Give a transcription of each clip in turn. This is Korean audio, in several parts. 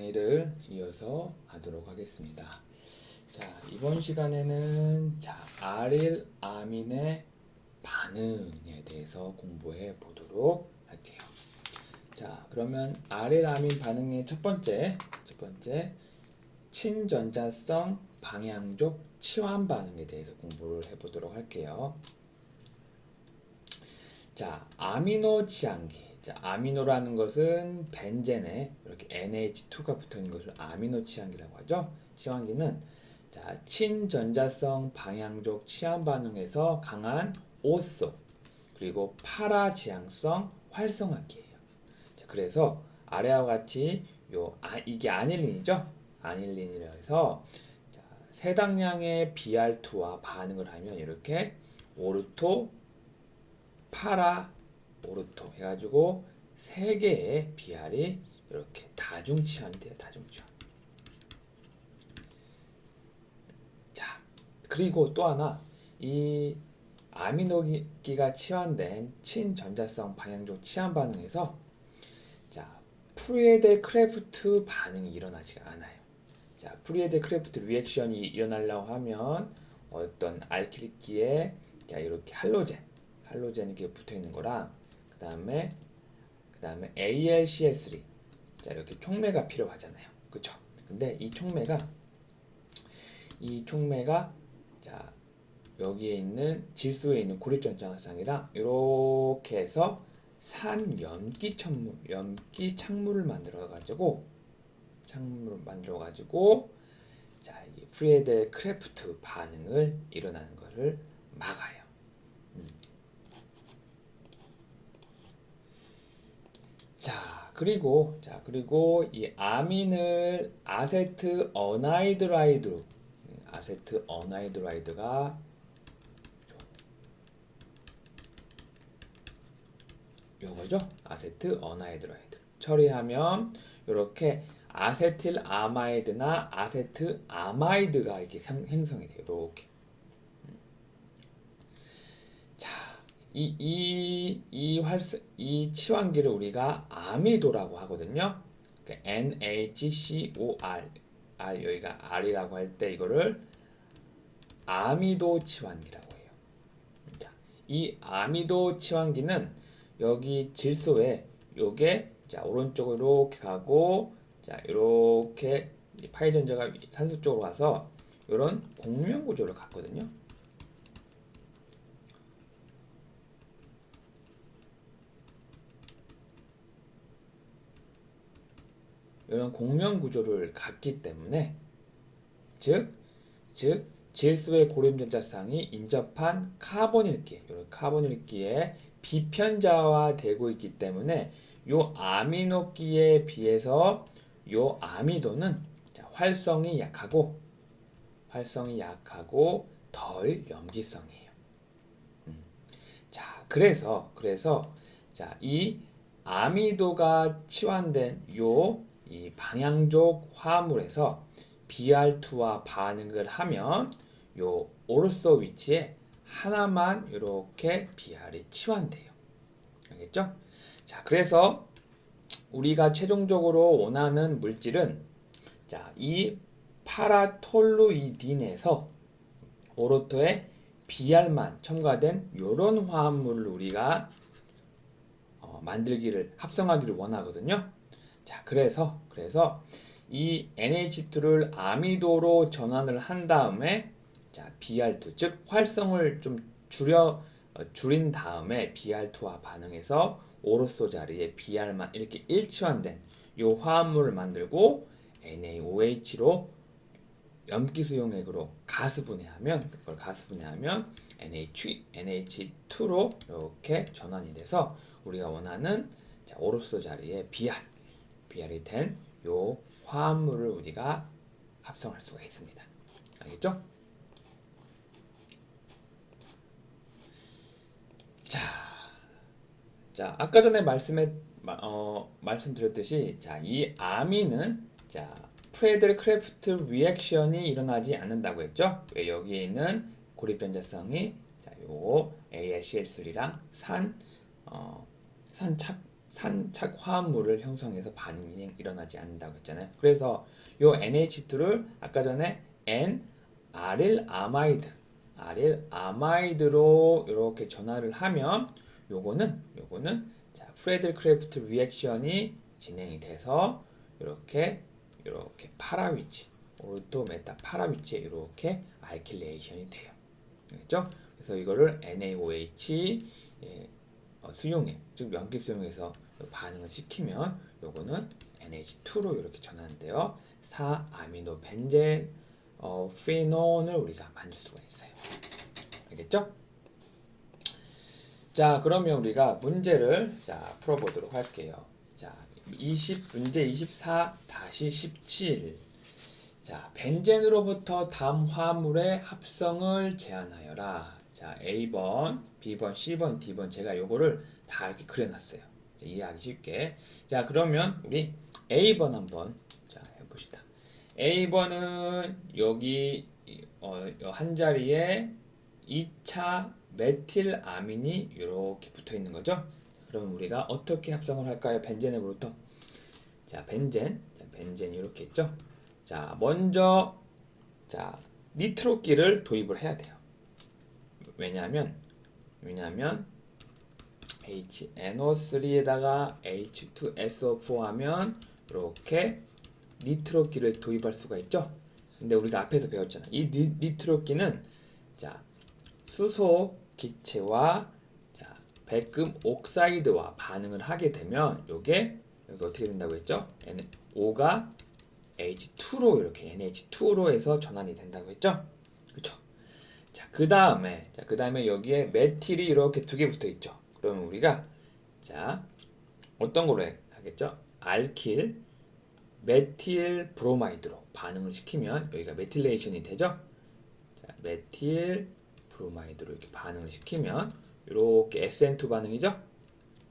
강의를 이어서 하도록 하겠습니다. 자, 이번 시간에는 아릴 아민의 반응에 대해서 공부해 보도록 할게요. 자, 그러면 아릴 아민 반응의 첫 번째 친전자성 방향족 치환 반응에 대해서 공부를 해 보도록 할게요. 자, 아미노 치환기. 자, 아미노라는 것은 벤젠에 이렇게 NH2가 붙어 있는 것을 아미노 치환기라고 하죠. 치환기는 자, 친전자성 방향족 치환 반응에서 강한 오소 그리고 파라지향성 활성화기예요. 자, 그래서 아래와 같이 이게 아닐린이죠. 아닐린이라 해서 자, 세당량의 Br2와 반응을 하면 이렇게 오르토 파라 오르토 해가지고 세 개의 BR이 이렇게 다중치환이 돼요. 다중치환. 자, 그리고 또 하나 이 아미노기가 치환된 친전자성 방향족 치환 반응에서 자, 프리에델 크래프트 반응이 일어나지가 않아요. 자, 프리에델 크래프트 리액션이 일어나려고 하면 어떤 알키리기에 자, 이렇게 할로젠이 이렇게 붙어 있는 거랑 그다음에 AlCl3 자, 이렇게 촉매가 필요하잖아요. 그쵸? 근데 이 촉매가 자, 여기에 있는 질소에 있는 고립전자상이랑 이렇게 해서 연기 창물을 만들어 가지고 자, 이 프리에델 크래프트 반응을 일어나는 것을 막아요. 그리고 이 아민을 아세트 어나이드라이드가 요거죠. 아세트 어나이드라이드 처리하면 이렇게 아세틸 아마이드나 아세트 아마이드가 이렇게 생성이 돼요. 이렇게. 이 치환기를 우리가 아미도라고 하거든요. 그러니까 NHCOR 여기가 R이라고 할 때 이거를 아미도 치환기라고 해요. 자, 이 아미도 치환기는 여기 질소에 요게 자, 오른쪽으로 이렇게 가고 자, 이렇게 파이 전자가 산소 쪽으로 가서 이런 공명 구조를 갖거든요. 이런 공명 구조를 갖기 때문에 즉 질소의 고립전자쌍이 인접한 이런 카본일기에 비편자화되고 있기 때문에 요 아미노기에 비해서 요 아미도는 활성이 약하고 덜 염기성이에요. 자, 그래서 자, 이 아미도가 치환된 이 방향족 화합물에서 Br2와 반응을 하면 요 오르소 위치에 하나만 이렇게 Br이 치환돼요. 알겠죠? 자, 그래서 우리가 최종적으로 원하는 물질은 자, 이 파라톨루이딘에서 오르토에 Br만 첨가된 이런 화합물을 우리가 합성하기를 원하거든요. 자, 그래서 이 NH2를 아미도로 전환을 한 다음에 자, Br2 즉 활성을 좀 줄인 다음에 Br2와 반응해서 오르소 자리에 Br만 이렇게 일치환된 이 화합물을 만들고 NaOH로 염기수용액으로 가스분해하면 NH2로 이렇게 전환이 돼서 우리가 원하는 자, 오르소 자리에 Br이 된 요 화합물을 우리가 합성할 수가 있습니다. 알겠죠? 자, 아까 전에 말씀드렸듯이 자, 이 아민은 자, 프레델 크래프트 리액션이 일어나지 않는다고 했죠? 왜 여기에 있는 고립변자성이 자, 요거 AlCl3랑 산착 화합물을 형성해서 반응이 일어나지 않는다고 했잖아요. 그래서 요 NH2를 아까 전에 N-아릴 아마이드로 이렇게 전환을 하면 요거는 자, 프레들 크래프트 리액션이 진행이 돼서 이렇게 파라위치 오르토 메타 파라위치에 이렇게 알킬레이션이 돼요. 알겠죠? 그래서 이거를 NaOH 수용액, 즉 염기 수용해서 반응을 시키면 요거는 NH2로 이렇게 전환돼요. 4아미노 벤젠 피논을 우리가 만들 수가 있어요. 알겠죠? 자, 그러면 우리가 문제를 풀어보도록 할게요. 자, 문제 24-17. 자, 벤젠으로부터 다음 화합물의 합성을 제한하여라. 자, A번, B번, C번, D번 제가 요거를 다 이렇게 그려놨어요. 자, 이해하기 쉽게. 자, 그러면 우리 A번 한번 해봅시다. A번은 여기 한 자리에 2차 메틸아민이 이렇게 붙어 있는 거죠. 그럼 우리가 어떻게 합성을 할까요? 벤젠으로부터. 자, 벤젠 이렇게 있죠. 자, 먼저 니트로기를 도입을 해야 돼요. 왜냐하면 HNO3에다가 H2SO4 하면 이렇게 니트로기를 도입할 수가 있죠. 근데 우리가 앞에서 배웠잖아. 이 니트로기는 수소 기체와 백금 옥사이드와 반응을 하게 되면 여기 어떻게 된다고 했죠? O가 H2로 이렇게 NH2로 해서 전환이 된다고 했죠? 그렇죠? 자, 그다음에 여기에 메틸이 이렇게 두 개 붙어 있죠. 그러면 우리가 어떤 걸로 하겠죠? 알킬 메틸 브로마이드로 반응을 시키면 여기가 메틸레이션이 되죠? 자, 메틸 브로마이드로 이렇게 반응을 시키면 이렇게 SN2 반응이죠?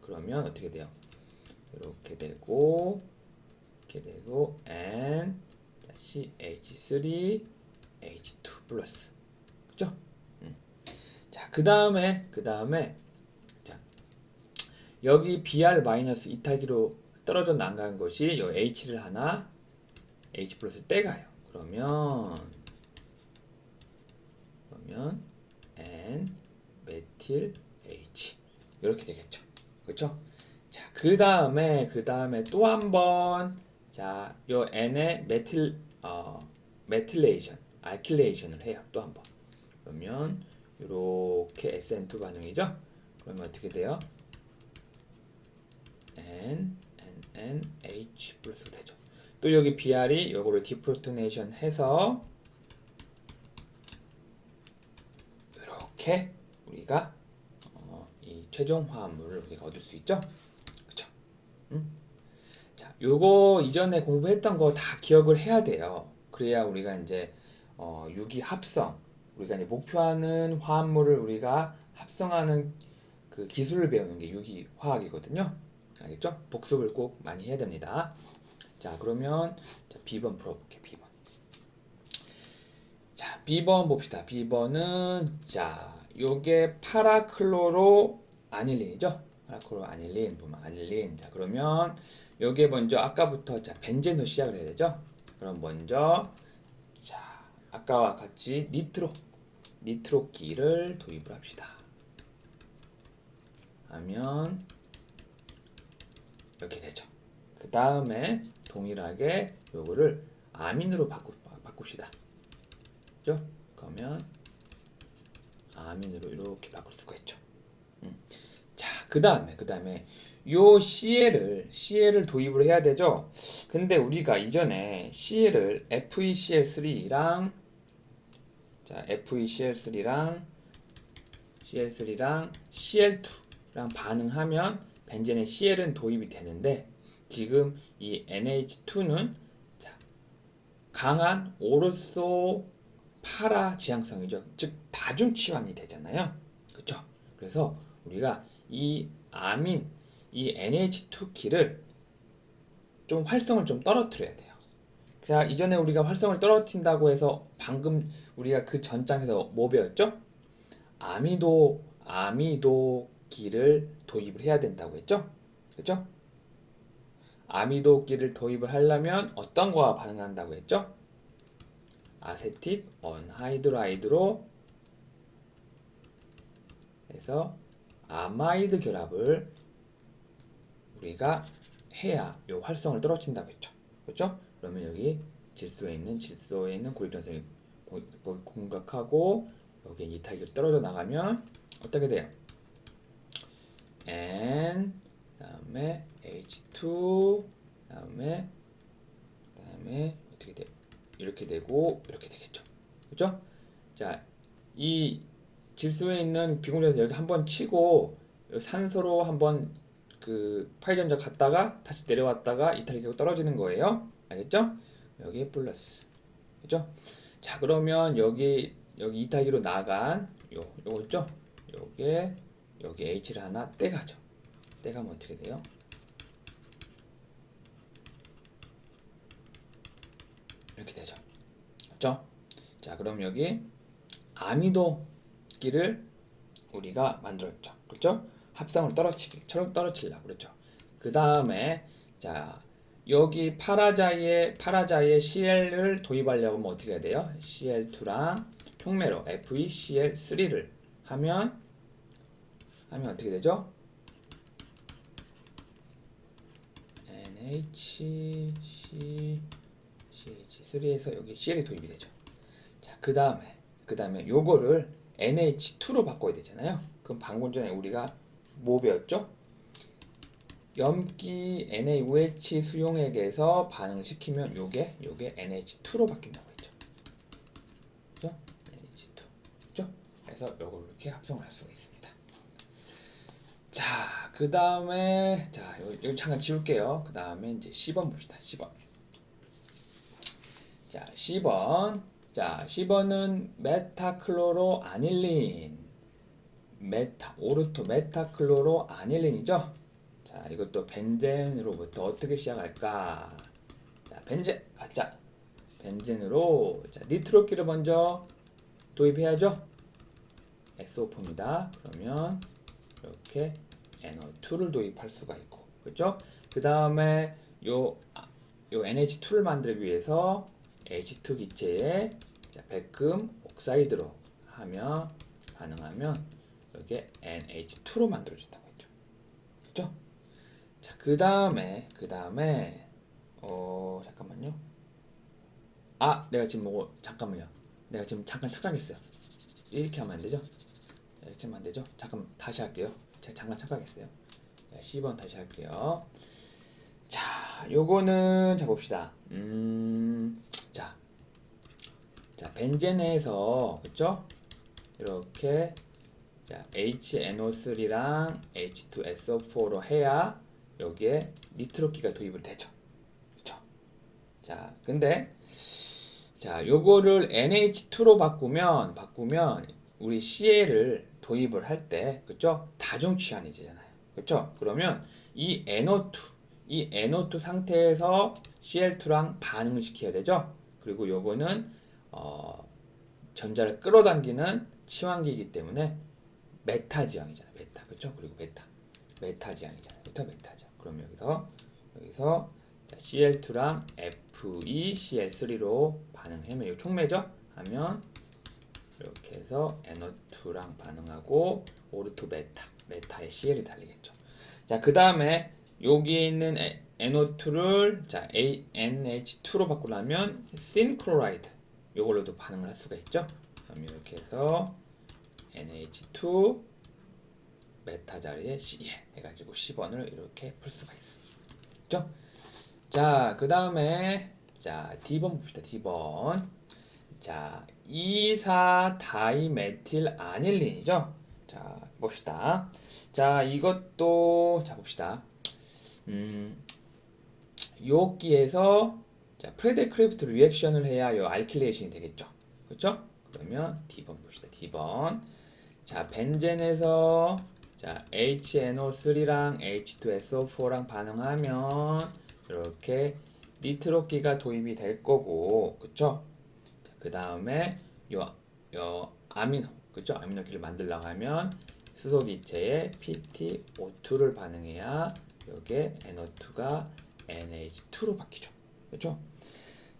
그러면 어떻게 돼요? 이렇게 되고 N CH3 H2 플러스 그죠? 자, 그 다음에 여기 Br 마이너스 이탈기로 떨어져 나간 것이 요 H를 하나 H 플러스 떼가요. 그러면 N 메틸 H 이렇게 되겠죠. 그렇죠? 자, 그 다음에 또 한번 요 N의 메틸레이션, 알킬레이션을 해요. 또 한번. 그러면 이렇게 SN2 반응이죠. 그러면 어떻게 돼요? H 플러스 되죠. 또 여기 Br이 요거를 디프로토네이션 해서 이렇게 우리가 이 최종 화합물을 우리가 얻을 수 있죠. 그쵸? 자, 요거 이전에 공부했던 거 다 기억을 해야 돼요. 그래야 우리가 이제 유기 합성, 우리가 이제 목표하는 화합물을 우리가 합성하는 그 기술을 배우는 게 유기 화학이거든요. 알겠죠? 복습을 꼭 많이 해야 됩니다. 자, 그러면 B번 풀어볼게요. B번. 자, B번 봅시다. B번은 요게 파라클로로 아닐린이죠. 파라클로로 아닐린 보면 아닐린. 자, 그러면 요게 먼저 아까부터 벤젠으로 시작을 해야 되죠. 그럼 먼저 아까와 같이 니트로기를 도입을 합시다. 하면 이렇게 되죠. 그 다음에 동일하게 요거를 아민으로 바꿉시다. 그죠? 그러면 아민으로 이렇게 바꿀 수가 있죠. 자, 그 다음에 요 CL을 도입을 해야 되죠. 근데 우리가 이전에 CL을 FeCl3랑 CL2랑 반응하면 벤젠의 CL은 도입이 되는데 지금 이 NH2는 강한 오르소 파라 지향성이죠. 즉 다중 치환이 되잖아요. 그렇죠? 그래서 우리가 이 NH2기를 좀 활성을 좀 떨어뜨려야 돼요. 자, 이전에 우리가 활성을 떨어뜨린다고 해서 방금 우리가 그 전장에서 뭐 배웠죠? 아미도기를 도입을 해야 된다고 했죠? 그렇죠? 아미도끼를 도입을 하려면 어떤 거와 반응한다고 했죠? 아세틱 언하이드라이드로 해서 아마이드 결합을 우리가 해야 요 활성을 떨어진다고 했죠. 그렇죠? 그러면 여기 질소에 있는 고립전성이 공격하고 여기에 이탈기로 떨어져 나가면 어떻게 돼요? N 그다음에 H2 그다음에 어떻게 돼? 이렇게 되고 이렇게 되겠죠. 그렇죠? 자, 이 질소에 있는 비공유전서 여기 한번 치고 산소로 한번 그 파이전자 갔다가 다시 내려왔다가 이탈기로 떨어지는 거예요. 알겠죠? 여기 플러스. 그죠? 자, 그러면 여기 이탈기로 나간 요거 있죠? 요게 여기 H를 하나 떼가죠. 떼가면 어떻게 돼요? 이렇게 되죠. 그렇죠? 자, 그럼 여기 아미도끼를 우리가 만들었죠. 그렇죠? 합성을 떨어뜨리려고 그랬죠. 그 다음에 자, 여기 파라자이에 CL을 도입하려고 하면 어떻게 해야 돼요? CL2랑 촉매로 FeCl3를 하면 어떻게 되죠? NHCH3에서 여기 CL이 도입이 되죠. 자, 그 다음에 요거를 NH2로 바꿔야 되잖아요. 그럼 방금 전에 우리가 뭐 배웠죠? 염기 NaOH 수용액에서 반응을 시키면 요게 NH2로 바뀐다고 했죠. 그죠? NH2. 그죠? 그래서 요걸 이렇게 합성을 할 수가 있습니다. 자, 그 다음에 자, 여기 잠깐 지울게요. 그 다음에 이제 10번 봅시다. 10번. 자, 10번. 자, 10번은 메타클로로 아닐린. 오르토 메타클로로 아닐린이죠. 자, 이것도 벤젠으로부터 어떻게 시작할까? 자, 벤젠 가자. 벤젠으로 자, 니트로끼를 먼저 도입해야죠. SO4입니다. 그러면 이렇게 NO2를 도입할 수가 있고, 그렇죠? 그 다음에 요 NH2를 만들기 위해서 H2 기체에 자, 백금 옥사이드로 하며 반응하면 이게 NH2로 만들어진다고 했죠. 그렇죠? 자, 그 다음에 잠깐만요. 내가 지금 잠깐만요. 내가 지금 잠깐 착각했어요. 이렇게 하면 안 되죠? 이렇게 하면 안 되죠? 잠깐 다시 할게요. 제가 잠깐 착각했어요. 자, 10번 다시 할게요. 자, 요거는 자 봅시다. 자, 벤젠에서 그쵸? 이렇게 자, HNO3랑 H2SO4로 해야 여기에 니트로키가 도입을 되죠. 그쵸? 자, 근데 자, 요거를 NH2로 바꾸면 우리 CL을 도입을 할 때 그쵸? 다중 취한이 되잖아요. 그쵸? 그러면 이 NO2 상태에서 CL2랑 반응을 시켜야 되죠. 그리고 요거는 전자를 끌어당기는 치환기이기 때문에 메타 지향이잖아요. 메타. 그쵸? 그리고 메타 지향이잖아요. 그쵸? 메타 지향. 그럼 여기서 자, CL2랑 FeCl3로 반응하면 이 촉매죠? 하면 이렇게 해서 NO2랑 반응하고 오르토 메타에 CL이 달리겠죠. 자, 그 다음에 여기 있는 NO2를 자, NH2로 바꾸려면 시니크로라이드 요걸로도 반응을 할 수가 있죠. 그럼 이렇게 해서 NH2 메타 자리에 CL 해가지고 10원을 이렇게 풀 수가 있죠. 자, 그 다음에 자, D번 봅시다. D번. 자, 2,4 다이메틸 아닐린이죠. 자, 봅시다. 자, 이것도 자 봅시다. 요기에서 자, 프레데크래프트 리액션을 해야 요 알킬레이션이 되겠죠. 그렇죠? 그러면 D번 봅시다. D번. 자, 벤젠에서 자, HNO3랑 H2SO4랑 반응하면 이렇게 니트로키가 도입이 될 거고, 그쵸? 그 다음에 요 아미노, 그쵸? 아미노키를 만들려고 하면 수소 기체에 PtO2를 반응해야 여기에 NO2가 NH2로 바뀌죠. 그렇죠?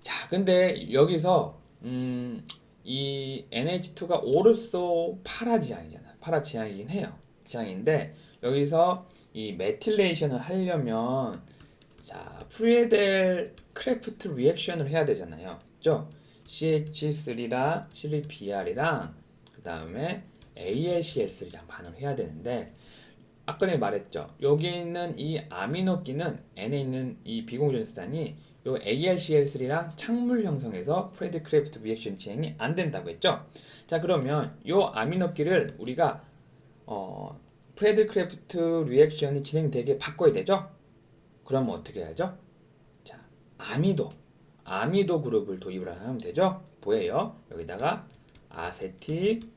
자, 근데 여기서 이 NH2가 오르소 파라 지향이잖아. 파라 지향이긴 해요. 지향인데 여기서 이 메틸레이션을 하려면 자, 프리에델 크래프트 리액션을 해야 되잖아요. 그죠? CH3랑 ClBr이랑 그 다음에 AlCl3랑 반응을 해야 되는데 아까 전에 말했죠. 여기 있는 이 아미노끼는 N에 있는 이 비공존수단이 요 AlCl3랑 착물 형성해서 프레드 크래프트 리액션 진행이 안 된다고 했죠. 자, 그러면 요 아미노끼를 우리가 프레드 크래프트 리액션이 진행되게 바꿔야 되죠. 그러면 어떻게 해야죠? 자, 아미도 그룹을 도입을 하면 되죠. 뭐예요? 여기다가 아세틱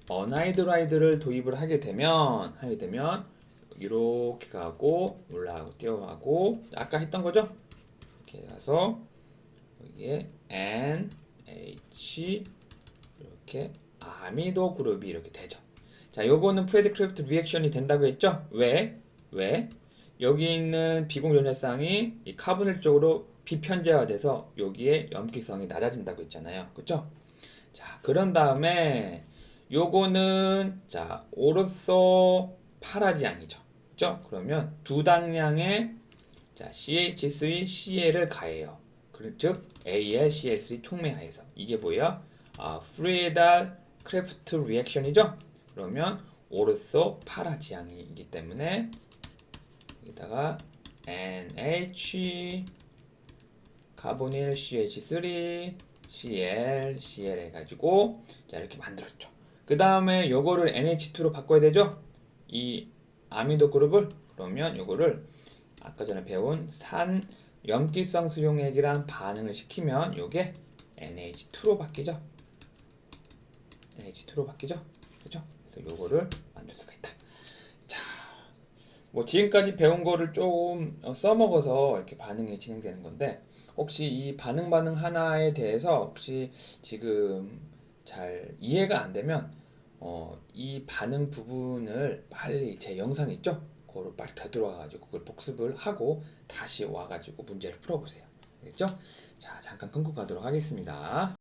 어나이드라이드를 도입을 하게 되면 이렇게 가고 올라가고 뛰어가고 아까 했던 거죠? 이렇게 가서 여기에 NH 이렇게 아미도 그룹이 이렇게 되죠. 자, 요거는 프레드 크래프트 리액션이 된다고 했죠? 왜? 왜? 여기 있는 비공존혈상이 이 카보닐 쪽으로 비편제화돼서 여기에 염기성이 낮아진다고 했잖아요. 그쵸? 자, 그런 다음에 요거는 자, 오르소 파라지앙이죠. 그죠? 그러면 두 당량의 자, CH3Cal을 가해요. 즉 AlCl3 촉매하에서 이게 뭐야? 프리에달 크래프트 리액션이죠? 그러면 오르소 파라지앙이기 때문에 여기다가 NH 카보닐 CH3 Cl 해가지고 자 이렇게 만들었죠. 그 다음에 요거를 NH2로 바꿔야 되죠. 이 아미도 그룹을 그러면 요거를 아까 전에 배운 산 염기성 수용액이랑 반응을 시키면 요게 NH2로 바뀌죠. NH2로 바뀌죠. 그죠? 그래서 요거를 만들 수가 있다. 자, 뭐 지금까지 배운 거를 조금 써먹어서 이렇게 반응이 진행되는 건데 혹시 이 반응 하나에 대해서 혹시 지금 잘 이해가 안 되면 이 반응 부분을 빨리 제 영상 있죠? 그거를 빨리 되돌아가지고 그걸 복습을 하고 다시 와가지고 문제를 풀어보세요. 알겠죠? 자, 잠깐 끊고 가도록 하겠습니다.